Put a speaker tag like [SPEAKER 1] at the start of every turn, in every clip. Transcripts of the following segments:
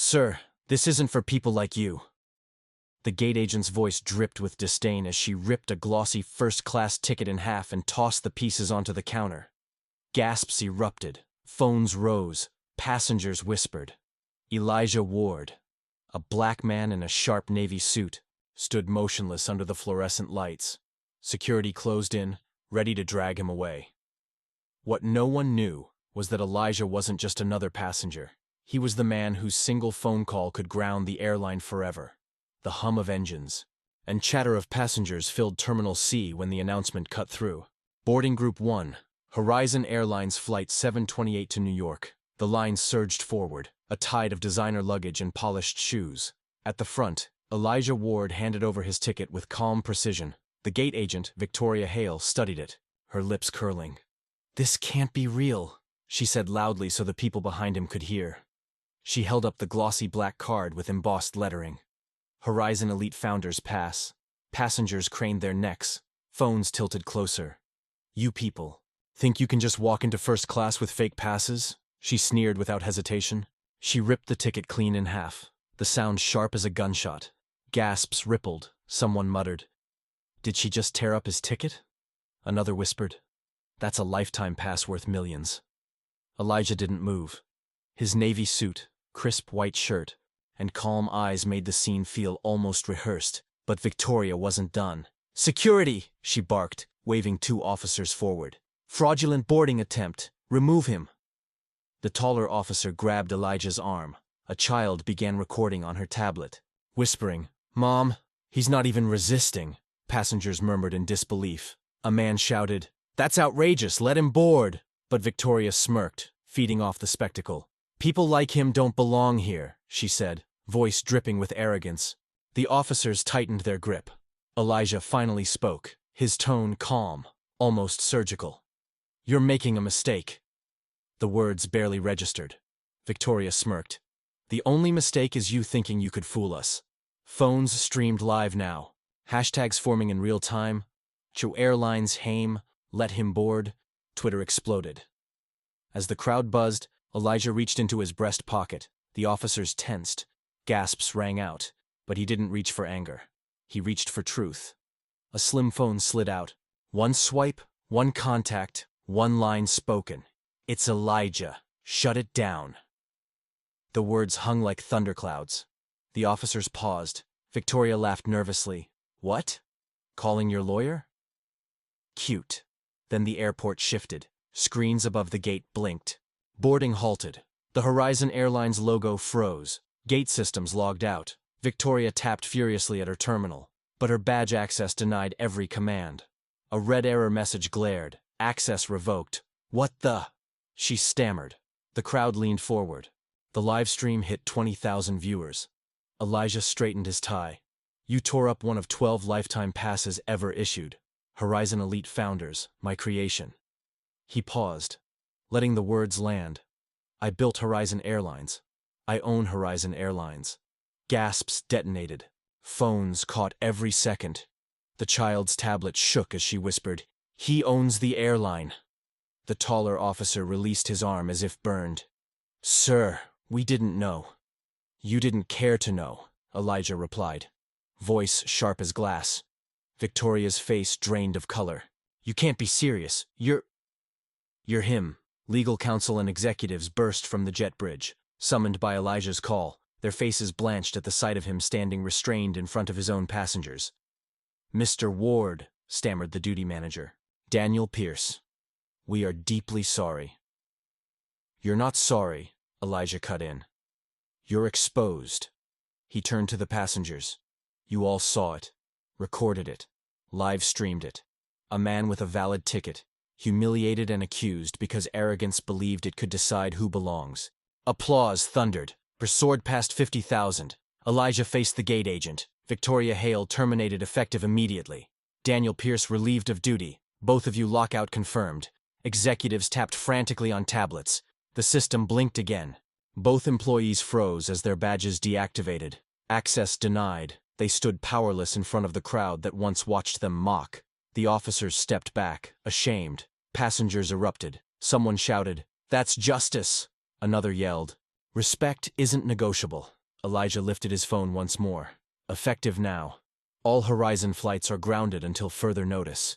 [SPEAKER 1] Sir, this isn't for people like you. The gate agent's voice dripped with disdain as she ripped a glossy first-class ticket in half and tossed the pieces onto the counter. Gasps erupted, phones rose, passengers whispered. Elijah Ward, a black man in a sharp navy suit, stood motionless under the fluorescent lights. Security closed in, ready to drag him away. What no one knew was that Elijah wasn't just another passenger. He was the man whose single phone call could ground the airline forever. The hum of engines and chatter of passengers filled Terminal C when the announcement cut through. Boarding Group 1, Horizon Airlines Flight 728 to New York. The line surged forward, a tide of designer luggage and polished shoes. At the front, Elijah Ward handed over his ticket with calm precision. The gate agent, Victoria Hale, studied it, her lips curling. "This can't be real," she said loudly so the people behind him could hear. She held up the glossy black card with embossed lettering. Horizon Elite Founders Pass. Passengers craned their necks, phones tilted closer. "You people think you can just walk into first class with fake passes?" She sneered without hesitation. She ripped the ticket clean in half, the sound sharp as a gunshot. Gasps rippled. Someone muttered, "Did she just tear up his ticket?" Another whispered, "That's a lifetime pass worth millions." Elijah didn't move. His navy suit, crisp white shirt, and calm eyes made the scene feel almost rehearsed. But Victoria wasn't done. "Security!" she barked, waving two officers forward. "Fraudulent boarding attempt. Remove him." The taller officer grabbed Elijah's arm. A child began recording on her tablet. Whispering, "Mom, he's not even resisting." Passengers murmured in disbelief. A man shouted, "That's outrageous, let him board." But Victoria smirked, feeding off the spectacle. "People like him don't belong here," she said, voice dripping with arrogance. The officers tightened their grip. Elijah finally spoke, his tone calm, almost surgical. "You're making a mistake." The words barely registered. Victoria smirked. "The only mistake is you thinking you could fool us." Phones streamed live now. Hashtags forming in real time. "Cho Airlines Haim, let him board." Twitter exploded. As the crowd buzzed, Elijah reached into his breast pocket. The officers tensed. Gasps rang out, but he didn't reach for anger. He reached for truth. A slim phone slid out. One swipe, one contact, one line spoken. "It's Elijah. Shut it down." The words hung like thunderclouds. The officers paused. Victoria laughed nervously. "What? Calling your lawyer?" Cute. Then the airport shifted. Screens above the gate blinked. Boarding halted. The Horizon Airlines logo froze. Gate systems logged out. Victoria tapped furiously at her terminal, but her badge access denied every command. A red error message glared. "Access revoked." "What the?" she stammered. The crowd leaned forward. The live stream hit 20,000 viewers. Elijah straightened his tie. "You tore up one of 12 lifetime passes ever issued. Horizon Elite Founders, my creation." He paused, letting the words land. "I built Horizon Airlines. I own Horizon Airlines." Gasps detonated. Phones caught every second. The child's tablet shook as she whispered, "He owns the airline." The taller officer released his arm as if burned. "Sir, we didn't know." "You didn't care to know," Elijah replied, voice sharp as glass. Victoria's face drained of color. "You can't be serious. You're him." Legal counsel and executives burst from the jet bridge, summoned by Elijah's call, their faces blanched at the sight of him standing restrained in front of his own passengers. "Mr. Ward," stammered the duty manager. "Daniel Pierce. We are deeply sorry." "You're not sorry," Elijah cut in. "You're exposed." He turned to the passengers. "You all saw it, recorded it, live streamed it. A man with a valid ticket, humiliated and accused because arrogance believed it could decide who belongs." Applause thundered. Soared past 50,000. Elijah faced the gate agent. Victoria Hale terminated effective immediately. Daniel Pierce relieved of duty. "Both of you lockout confirmed." Executives tapped frantically on tablets. The system blinked again. Both employees froze as their badges deactivated. Access denied. They stood powerless in front of the crowd that once watched them mock. The officers stepped back, ashamed. Passengers erupted. Someone shouted, "That's justice!" Another yelled, Respect isn't negotiable. Elijah lifted his phone once more. Effective now. All Horizon flights are grounded until further notice.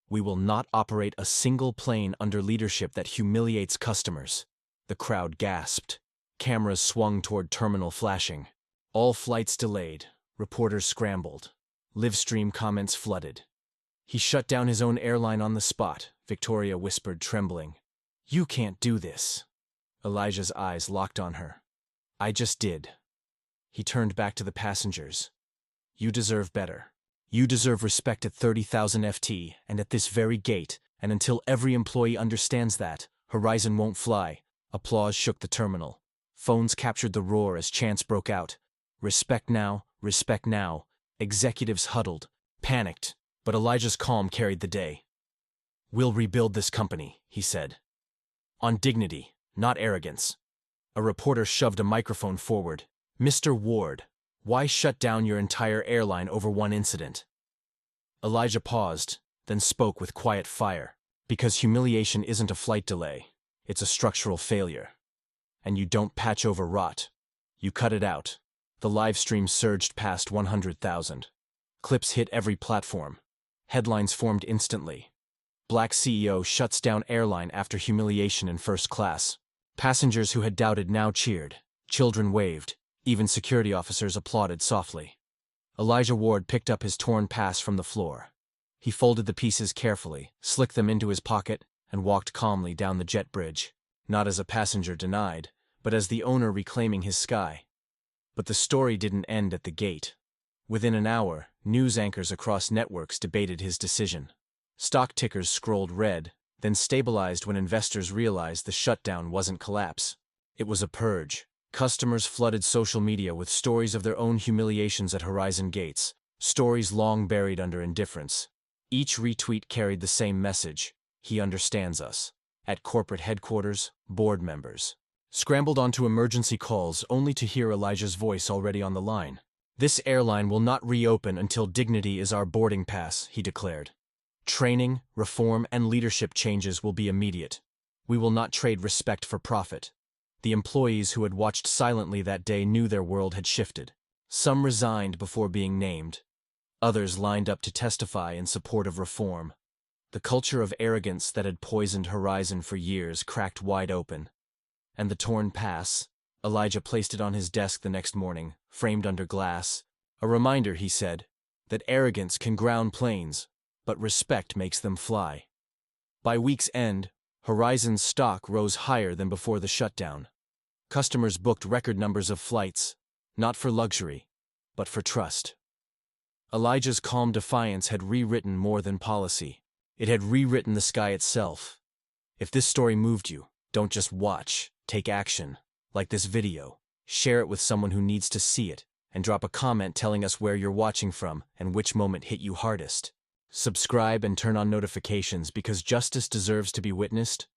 [SPEAKER 1] We will not operate a single plane under leadership that humiliates customers. The crowd gasped. Cameras swung toward terminal flashing. All flights delayed. Reporters scrambled. Livestream comments flooded. He shut down his own airline on the spot, Victoria whispered, trembling. You can't do this. Elijah's eyes locked on her. I just did. He turned back to the passengers. You deserve better. You deserve respect at 30,000 FT and at this very gate, and until every employee understands that, Horizon won't fly. Applause shook the terminal. Phones captured the roar as chants broke out. Respect now, respect now. Executives huddled, panicked, but Elijah's calm carried the day. We'll rebuild this company, he said. On dignity, not arrogance. A reporter shoved a microphone forward. Mr. Ward, why shut down your entire airline over one incident? Elijah paused, then spoke with quiet fire. Because humiliation isn't a flight delay, it's a structural failure. And you don't patch over rot. You cut it out. The live stream surged past 100,000. Clips hit every platform. Headlines formed instantly. Black CEO shuts down airline after humiliation in first class. Passengers who had doubted now cheered. Children waved. Even security officers applauded softly. Elijah Ward picked up his torn pass from the floor. He folded the pieces carefully, slicked them into his pocket, and walked calmly down the jet bridge. Not as a passenger denied, but as the owner reclaiming his sky. But the story didn't end at the gate. Within an hour, news anchors across networks debated his decision. Stock tickers scrolled red, then stabilized when investors realized the shutdown wasn't collapse. It was a purge. Customers flooded social media with stories of their own humiliations at Horizon gates, stories long buried under indifference. Each retweet carried the same message: he understands us. At corporate headquarters, board members scrambled onto emergency calls only to hear Elijah's voice already on the line. This airline will not reopen until dignity is our boarding pass, he declared. Training, reform, and leadership changes will be immediate. We will not trade respect for profit. The employees who had watched silently that day knew their world had shifted. Some resigned before being named. Others lined up to testify in support of reform. The culture of arrogance that had poisoned Horizon for years cracked wide open. And the torn pass, Elijah placed it on his desk the next morning, framed under glass. A reminder, he said, that arrogance can ground planes, but respect makes them fly. By week's end, Horizon's stock rose higher than before the shutdown. Customers booked record numbers of flights, not for luxury, but for trust. Elijah's calm defiance had rewritten more than policy. It had rewritten the sky itself. If this story moved you, don't just watch, take action. Like this video, share it with someone who needs to see it, and drop a comment telling us where you're watching from and which moment hit you hardest. Subscribe and turn on notifications because justice deserves to be witnessed,